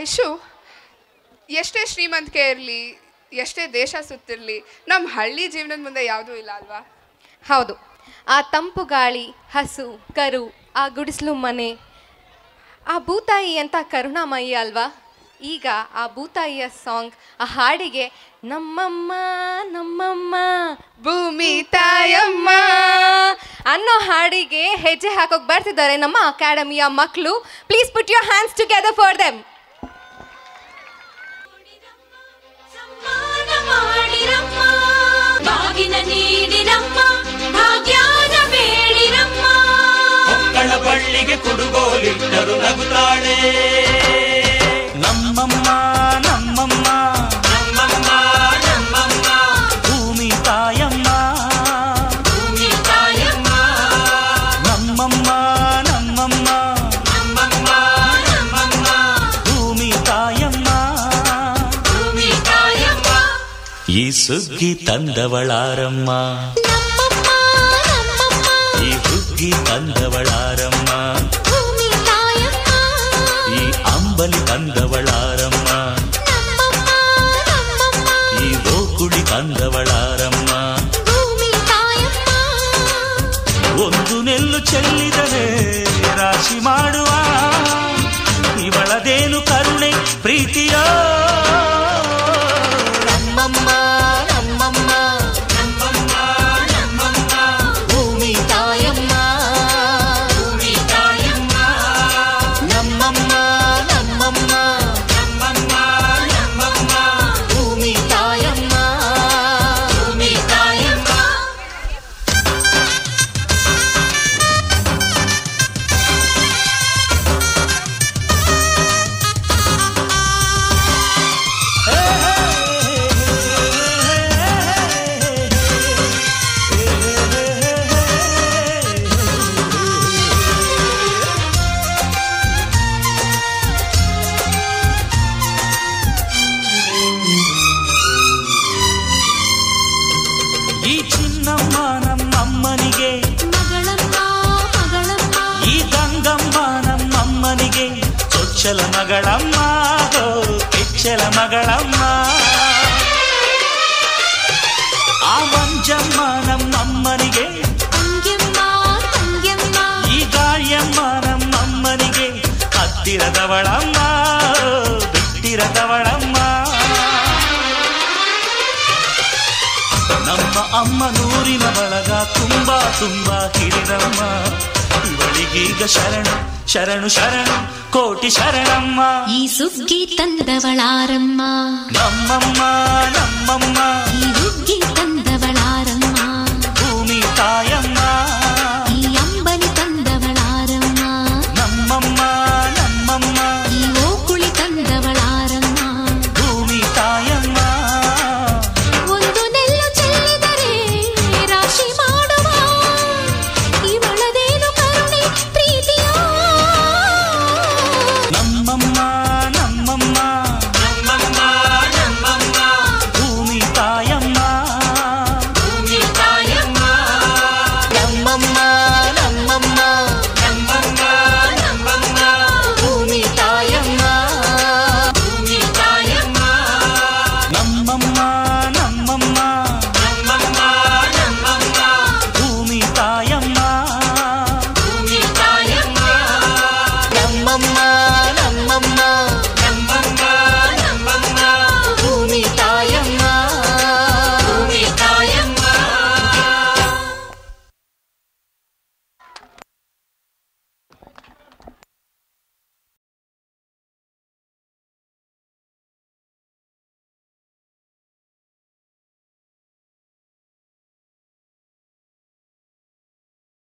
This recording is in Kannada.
ಐಶು, ಎಷ್ಟೇ ಶ್ರೀಮಂತಿಕೆ ಇರಲಿ, ಎಷ್ಟೇ ದೇಶ ಸುತ್ತಿರಲಿ, ನಮ್ಮ ಹಳ್ಳಿ ಜೀವನದ ಮುಂದೆ ಯಾವುದೂ ಇಲ್ಲ ಅಲ್ವಾ? ಹೌದು. ಆ ತಂಪು ಗಾಳಿ, ಹಸು, ಕರು, ಆ ಗುಡಿಸಲು ಮನೆ, ಆ ಭೂತಾಯಿ ಅಂತ ಕರುಣಾಮಯಿ ಅಲ್ವಾ? ಈಗ ಆ ಭೂತಾಯಿಯ ಸಾಂಗ್, ಆ ಹಾಡಿಗೆ ನಮ್ಮಮ್ಮ ನಮ್ಮಮ್ಮ ಭೂಮಿ ತಾಯಮ್ಮ ಅನ್ನೋ ಹಾಡಿಗೆ ಹೆಜ್ಜೆ ಹಾಕೋಕೆ ಬರ್ತಿದ್ದಾರೆ ನಮ್ಮ ಅಕಾಡೆಮಿಯ ಮಕ್ಕಳು. Please put your hands together for them. ಮಕ್ಕಳ ಬಳ್ಳಿಗೆ ಕುಡುಗೋಲಿಟ್ಟರು ನಗುತ್ತಾಳೆ ನಮ್ಮಮ್ಮ ನಮ್ಮಮ್ಮ ನಮ್ಮಮ್ಮ ನಮ್ಮಮ್ಮ ಭೂಮಿ ತಾಯಮ್ಮ ಭೂಮಿ ತಾಯಮ್ಮ ನಮ್ಮಮ್ಮ ನಮ್ಮಮ್ಮ ನಮ್ಮಮ್ಮ ನಮ್ಮಮ್ಮ ಭೂಮಿ ತಾಯಮ್ಮ ಭೂಮಿ ತಾಯಮ್ಮ ಈ ಸುಗ್ಗಿ ತಂದವಳಾರಮ್ಮ ಈ ಹುಗ್ಗಿ ತಂದವಳಾರಮ್ಮ ಈ ಅಂಬಲಿ ತಂದವಳಾರಮ್ಮ ಈ ಓಕುಳಿ ತಂದವಳಾರಮ್ಮ ಒಂದು ನೆಲ್ಲು ಚೆಲ್ಲಿದರೆ ರಾಶಿ ಮಾಡುವ ಇವಳದೇನು ಕರುಣೆ ಪ್ರೀತಿಯ ನಮ್ಮಮ್ಮ ನಮ್ಮಮ್ಮ ನಮ್ಮಮ್ಮ ನಮ್ಮಮ್ಮ ಭೂಮಿ ತಾಯಮ್ಮ ಭೂಮಿ ತಾಯಮ್ಮ ನಮ್ಮಮ್ಮ ನಮ್ಮಮ್ಮ ನಮ್ಮಮ್ಮ ನಮ್ಮಮ್ಮ ಭೂಮಿ ತಾಯಮ್ಮ ಭೂಮಿ ತಾಯಮ್ಮ ಈ ಚಿನ್ನಮ್ಮ ನಮ್ಮಮ್ಮನಿಗೆ ಈ ಗಂಗಮ್ಮ ನಮ್ಮಮ್ಮನಿಗೆ ಚೊಚ್ಚಲ ಮಗಳಮ್ಮ ಕೆಚ್ಚಲ ಮಗಳಮ್ಮ ಆ ಮಂಜಮ್ಮ ನಮ್ಮಮ್ಮನಿಗೆ ಈ ಗಾಳಿಯಮ್ಮ ನಮ್ಮಮ್ಮನಿಗೆ ಹತ್ತಿರದವಳಮ್ಮ ಬಿಟ್ಟಿರದವಳಮ್ಮ ನಮ್ಮ ಅಮ್ಮ ನೂರಿನ ಬಳಗ ತುಂಬಾ ತುಂಬಾ ಹಿರಿದಮ್ಮ ಇವಳಿಗೀಗ ಶರಣು ಶರಣು ಶರಣು ಕೋಟಿ ಶರಣಮ್ಮ ಈ ಸುಗ್ಗಿ ತಂದವಳಾರಮ್ಮ ನಮ್ಮಮ್ಮ ನಮ್ಮಮ್ಮ ಈ ಹುಗ್ಗಿ ತಂದವಳಾರಮ್ಮ ಭೂಮಿ ತಾಯಮ್ಮ ಈ ಅಂಬಲಿ ತಂದವಳಾರಮ್ಮ ನಮ್ಮಮ್ಮ ನಮ್ಮಮ್ಮ ಈ ಓಕುಳಿ ತಂದವಳಾರಮ್ಮ ಭೂಮಿ ತಾಯಮ್ಮ ಒಂದು ನೆಲ್ಲು ಚೆಲ್ಲಿದರೆ ರಾಶಿ ಮಾಡುವ ಇವಳದೇನು ಕರುಣೆ ಪ್ರೀತಿಯ ನಮ್ಮಮ್ಮ ನಮ್ಮಮ್ಮ ನಮ್ಮಮ್ಮ ನಮ್ಮಮ್ಮ ಭೂಮಿ ತಾಯಮ್ಮ ಭೂಮಿ ತಾಯಮ್ಮ ನಮ್ಮಮ್ಮ ನಮ್ಮಮ್ಮ ನಮ್ಮಮ್ಮ ನಮ್ಮಮ್ಮ ಭೂಮಿ ತಾಯಮ್ಮ ಭೂಮಿ ತಾಯಮ್ಮ ನಮ್ಮಮ್ಮ ನಮ್ಮಮ್ಮ ನಮ್ಮಮ್ಮ ನಮ್ಮಮ್ಮ ಭೂಮಿ ತಾಯಮ್ಮ ಭೂಮಿ ತಾಯಮ್ಮ ನಮ್ಮಮ್ಮ